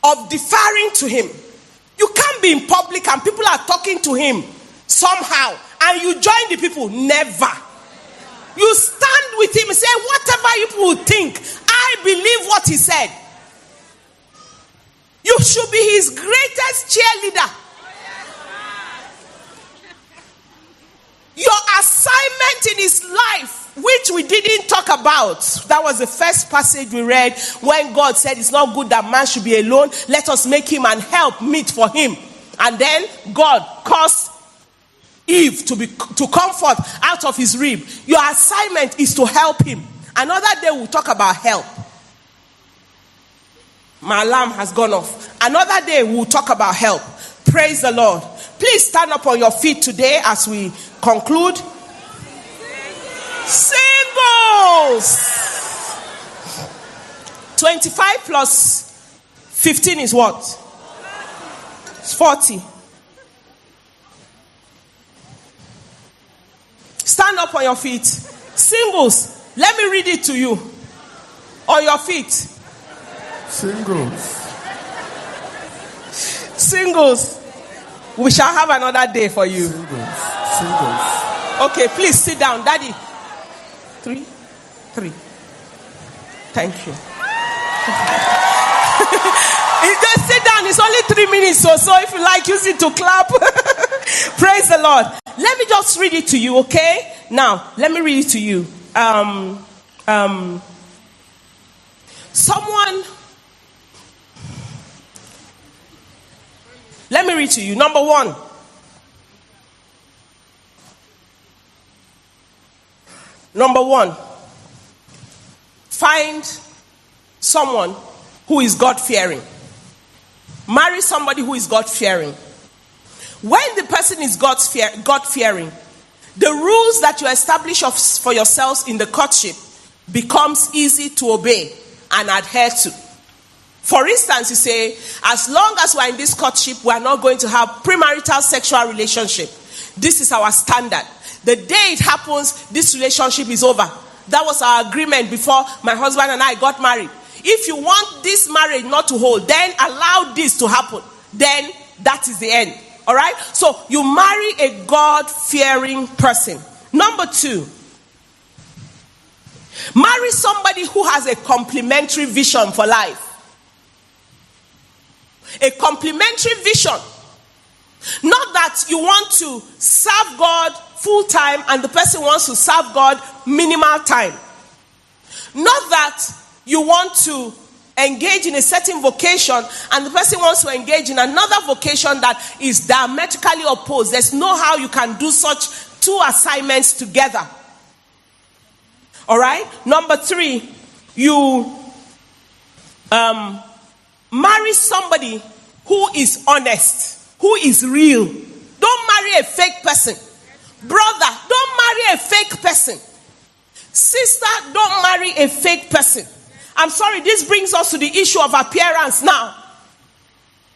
of deferring to him. You can't be in public and people are talking to him somehow and you join the people. Never. You stand with him and say, whatever you think, I believe what he said. You should be his greatest cheerleader. Your assignment in his life, which we didn't talk about. That was the first passage we read when God said it's not good that man should be alone. Let us make him and help meet for him. And then God caused Eve to come forth out of his rib. Your assignment is to help him. Another day we'll talk about help. My alarm has gone off. Another day we'll talk about help. Praise the Lord. Please stand up on your feet today as we conclude. Singles. 25 plus 15 is what? It's 40. Stand up on your feet. Singles. Let me read it to you. On your feet. Singles. We shall have another day for you. Singles. Okay, please sit down. Daddy. 3. Thank you. Just sit down. It's only 3 minutes or so. If you like, use it to clap. Praise the Lord. Let me just read it to you, okay? Now, let me read it to you. Someone. Let me read to you. Number 1. Find someone who is God-fearing. Marry somebody who is God-fearing. When the person is God-fearing, the rules that you establish for yourselves in the courtship becomes easy to obey and adhere to. For instance, you say, as long as we're in this courtship, we're not going to have premarital sexual relationship. This is our standard. The day it happens, this relationship is over. That was our agreement before my husband and I got married. If you want this marriage not to hold, then allow this to happen. Then that is the end. All right? So you marry a God-fearing person. Number 2, marry somebody who has a complementary vision for life. A complementary vision. Not that you want to serve God full time and the person wants to serve God minimal time. Not that you want to engage in a certain vocation and the person wants to engage in another vocation that is diametrically opposed. There's no how you can do such 2 assignments together. All right? Number 3, you marry somebody who is honest, who is real. Don't marry a fake person. Brother, don't marry a fake person. Sister, don't marry a fake person. I'm sorry, this brings us to the issue of appearance now.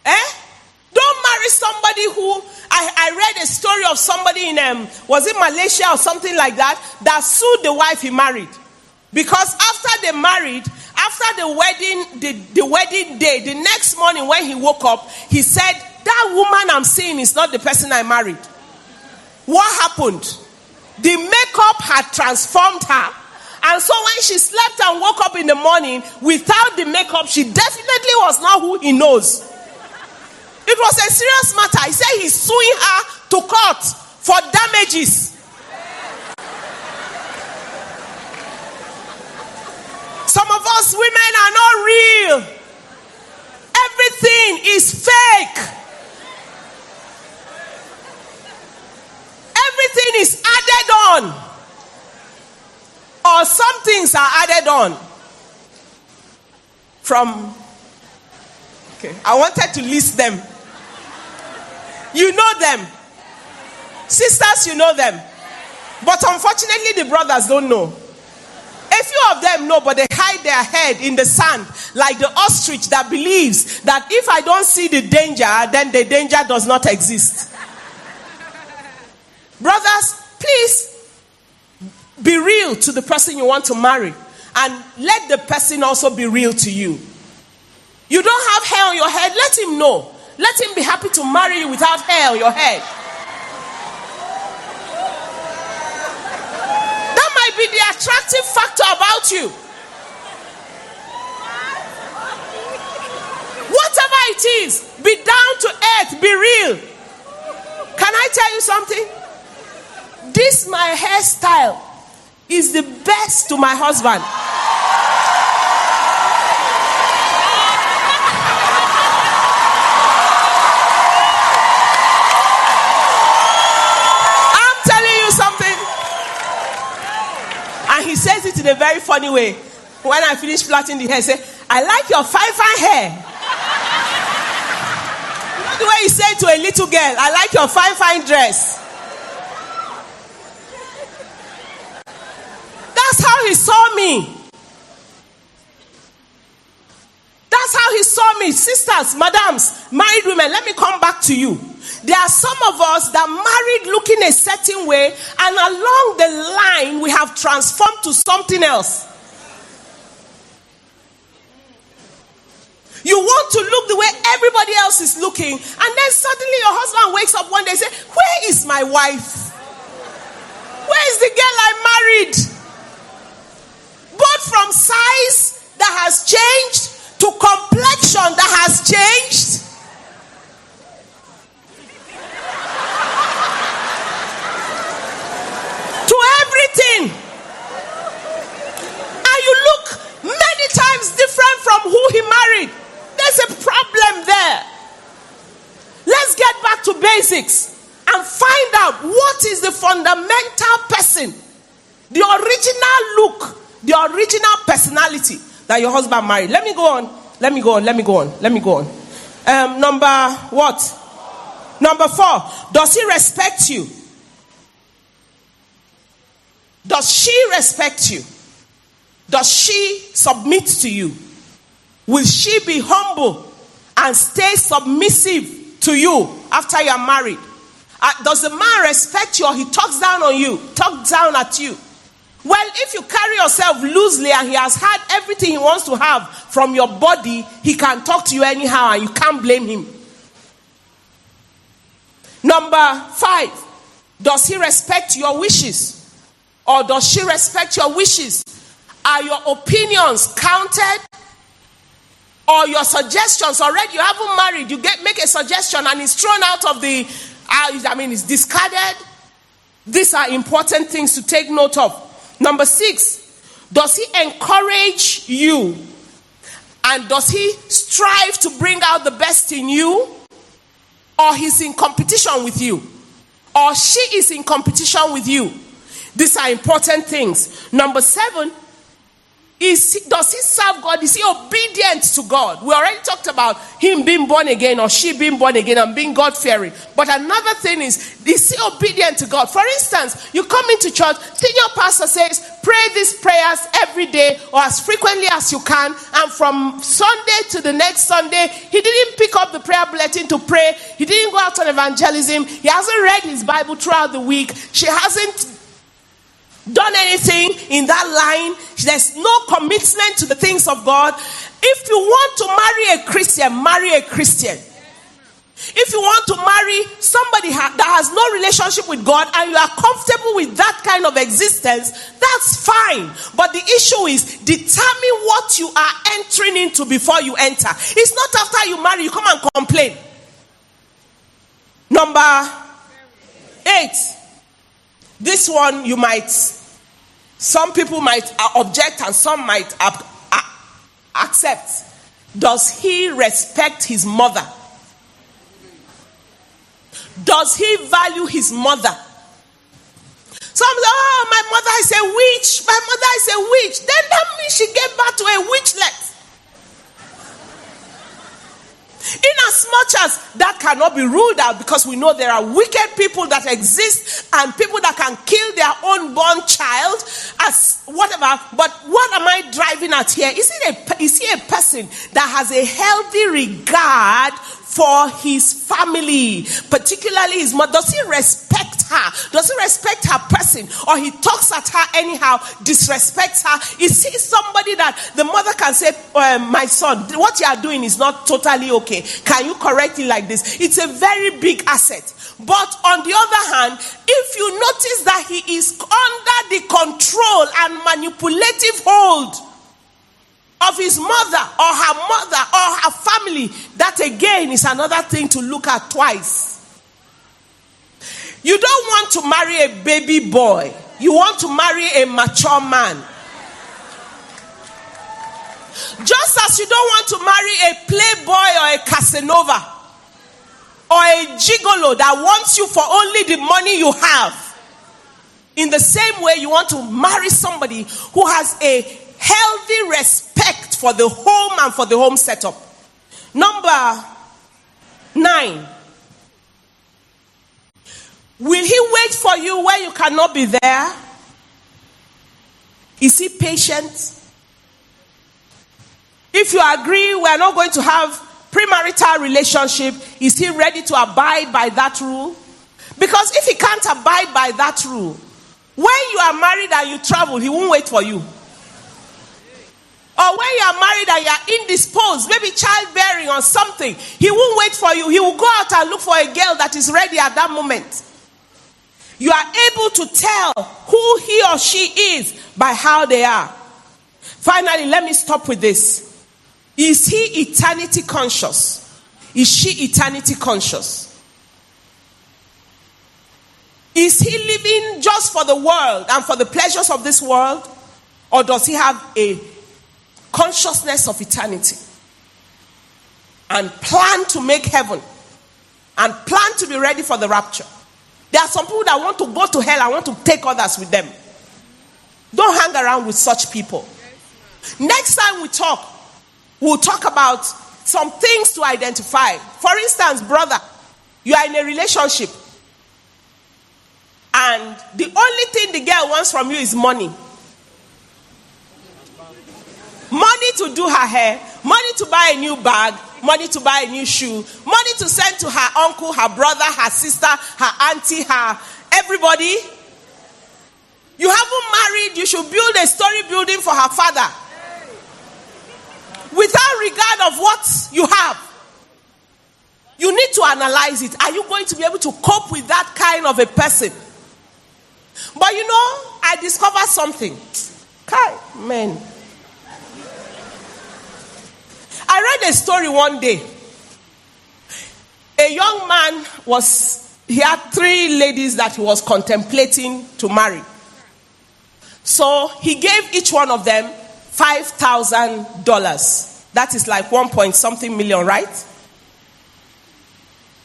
Don't marry somebody who... I read a story of somebody in, was it Malaysia or something like that sued the wife he married. Because after they married, after the wedding day, the next morning when he woke up, he said, that woman I'm seeing is not the person I married. What happened? The makeup had transformed her. And so when she slept and woke up in the morning without the makeup, she definitely was not who he knows. It was a serious matter. He said he's suing her to court for damages. Some of us women are not real. Everything is fake. Everything is added on. Or some things are added on. I wanted to list them. You know them. Sisters, you know them. But unfortunately, the brothers don't know. A few of them know, but they hide their head in the sand like the ostrich that believes that if I don't see the danger, then the danger does not exist. Brothers, please be real to the person you want to marry, and let the person also be real to you. You don't have hair on your head let him know. Let him be happy to marry you without hair on your head. That might be the attractive factor about you. Whatever it is, be down to earth, be real. Can I tell you something? This my hairstyle is the best to my husband. I'm telling you something. And he says it in a very funny way. When I finish plaiting the hair, he says, I like your fine hair. The way he said to a little girl, I like your fine dress. That's how he saw me. That's how he saw me. Sisters, madams, married women, let me come back to you. There are some of us that married looking a certain way, and along the line we have transformed to something else. You want to look the way everybody else is looking, and then suddenly your husband wakes up one day and says, where is my wife? Where is the girl I married? Both from size that has changed to complexion that has changed. To everything. And you look many times different from who he married. There's a problem there. Let's get back to basics and find out what is the fundamental person, the original look, the original personality that your husband married. Let me go on. Number 4. Does he respect you? Does she respect you? Does she submit to you? Will she be humble and stay submissive to you after you are married? Does the man respect you, or he talks down on you, talks down at you? Well, if you carry yourself loosely and he has had everything he wants to have from your body, he can talk to you anyhow and you can't blame him. Number 5, does he respect your wishes? Or does she respect your wishes? Are your opinions counted? Or your suggestions, already you haven't married, you make a suggestion and it's thrown out of the, it's discarded? These are important things to take note of. Number 6, does he encourage you? And does he strive to bring out the best in you? Or he's in competition with you? Or she is in competition with you? These are important things. Number 7, does he serve God? Is he obedient to God? We already talked about him being born again or she being born again and being God-fearing. But another thing is he obedient to God? For instance, you come into church, senior pastor says, pray these prayers every day or as frequently as you can. And from Sunday to the next Sunday, he didn't pick up the prayer bulletin to pray. He didn't go out on evangelism. He hasn't read his Bible throughout the week. She hasn't done anything in that line. There's no commitment to the things of God. If you want to marry a Christian, marry a Christian. If you want to marry somebody that has no relationship with God and you are comfortable with that kind of existence, that's fine. But the issue is determine what you are entering into before you enter. It's not after you marry, you come and complain. Number 8. This one some people might object and some might accept. Does he respect his mother? Does he value his mother? Some say, my mother is a witch. My mother is a witch. Then that means she gave birth to a witchlet. In as much as that cannot be ruled out, because we know there are wicked people that exist and people that can kill their unborn child as whatever. But what am I driving at here? Is he a person that has a healthy regard for his family, particularly his mother? Does he respect her? Does he respect her person? Or he talks at her anyhow, disrespects her? Is he somebody that the mother can say, my son, what you are doing is not totally okay. Can you correct it like this? It's a very big asset. But on the other hand, if you notice that he is under the control and manipulative hold of his mother or her family, that again is another thing to look at twice. You don't want to marry a baby boy. You want to marry a mature man. Just as you don't want to marry a playboy or a Casanova or a gigolo that wants you for only the money you have. In the same way, you want to marry somebody who has a healthy respect for the home and for the home setup. Number 9. Will he wait for you when you cannot be there? Is he patient? If you agree we are not going to have premarital relationship, is he ready to abide by that rule? Because if he can't abide by that rule, when you are married and you travel, he won't wait for you. Or when you are married and you are indisposed, maybe childbearing or something, he won't wait for you. He will go out and look for a girl that is ready at that moment. You are able to tell who he or she is by how they are. Finally, let me stop with this. Is he eternity conscious? Is she eternity conscious? Is he living just for the world and for the pleasures of this world? Or does he have a consciousness of eternity? And plan to make heaven? And plan to be ready for the rapture? There are some people that want to go to hell and want to take others with them. Don't hang around with such people. Next time we'll talk about some things to identify. For instance, brother, you are in a relationship. And the only thing the girl wants from you is money. Money to do her hair, money to buy a new bag, money to buy a new shoe, money to send to her uncle, her brother, her sister, her auntie, her everybody. You haven't married, you should build a story building for her father. Without regard of what you have. You need to analyze it. Are you going to be able to cope with that kind of a person? But you know, I discovered something. Man. I read a story one day. A young man he had 3 ladies that he was contemplating to marry. So he gave each one of them $5,000. That is like 1 point something million, right?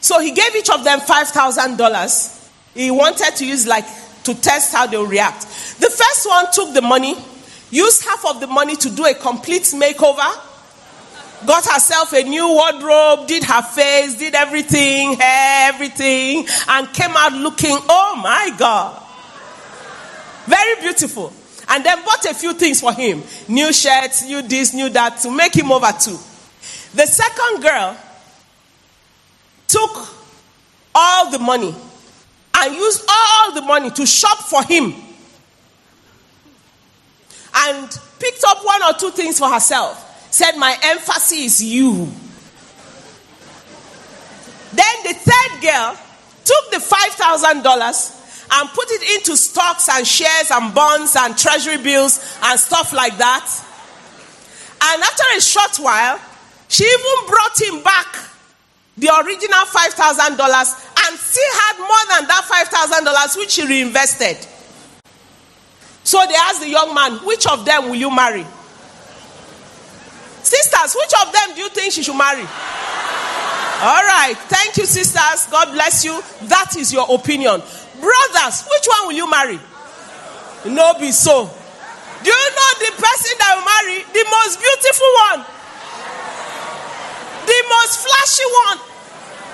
So he gave each of them $5,000. He wanted to use to test how they will react. The first one took the money, used half of the money to do a complete makeover, got herself a new wardrobe, did her face, did everything, hair, everything, and came out looking, oh my God, very beautiful. And then bought a few things for him. New shirts, new this, new that, to make him over too. The second girl took all the money and used all the money to shop for him. And picked up 1 or 2 things for herself. Said, my emphasis is you. Then the third girl took the $5,000 and put it into stocks and shares and bonds and treasury bills and stuff like that. And after a short while, she even brought him back the original $5,000 and still had more than that $5,000 which she reinvested. So they asked the young man, which of them will you marry? Sisters, which of them do you think she should marry? All right. Thank you, sisters. God bless you. That is your opinion. Brothers, which one will you marry? No, be so. Do you know the person that will marry? The most beautiful one. The most flashy one.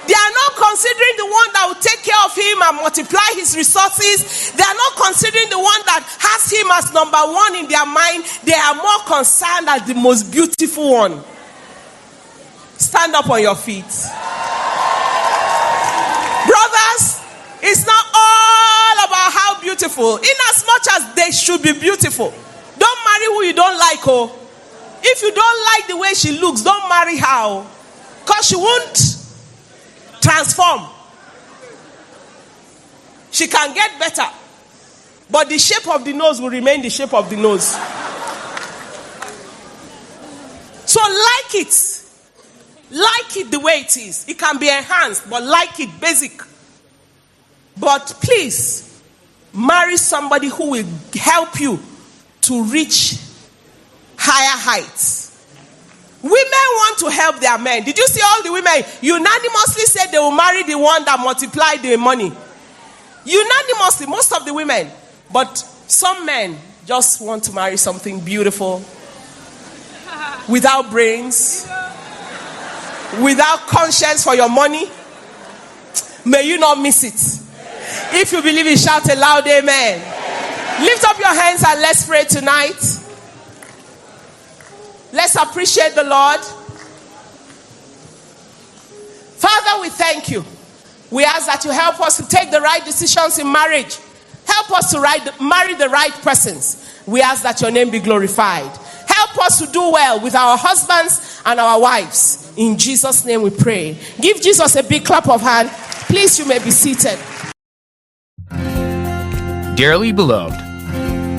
They are not considering the one that will take care of him and multiply his resources. They are not considering the one that has him as number 1 in their mind. They are more concerned as the most beautiful one. Stand up on your feet. Brothers, it's not all beautiful. In as much as they should be beautiful. Don't marry who you don't like, oh. If you don't like the way she looks, don't marry her. Because she won't transform. She can get better. But the shape of the nose will remain the shape of the nose. So like it. Like it the way it is. It can be enhanced, but like it basic. But please, marry somebody who will help you to reach higher heights. Women want to help their men. Did you see all the women unanimously said they will marry the one that multiplied the money? Unanimously, most of the women. But some men just want to marry something beautiful, without brains, without conscience for your money. May you not miss it. If you believe it, shout a loud amen. Lift up your hands and let's pray tonight. Let's appreciate the Lord. Father, we thank you. We ask that you help us to take the right decisions in marriage. Help us to marry the right persons. We ask that your name be glorified. Help us to do well with our husbands and our wives. In Jesus' name we pray. Give Jesus a big clap of hand. Please, you may be seated. Dearly beloved,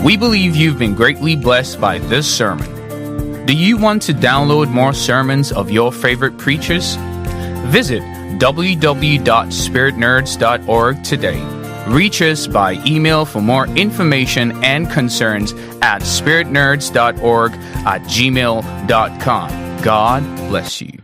we believe you've been greatly blessed by this sermon. Do you want to download more sermons of your favorite preachers? Visit www.spiritnerds.org today. Reach us by email for more information and concerns at spiritnerds.org@gmail.com. God bless you.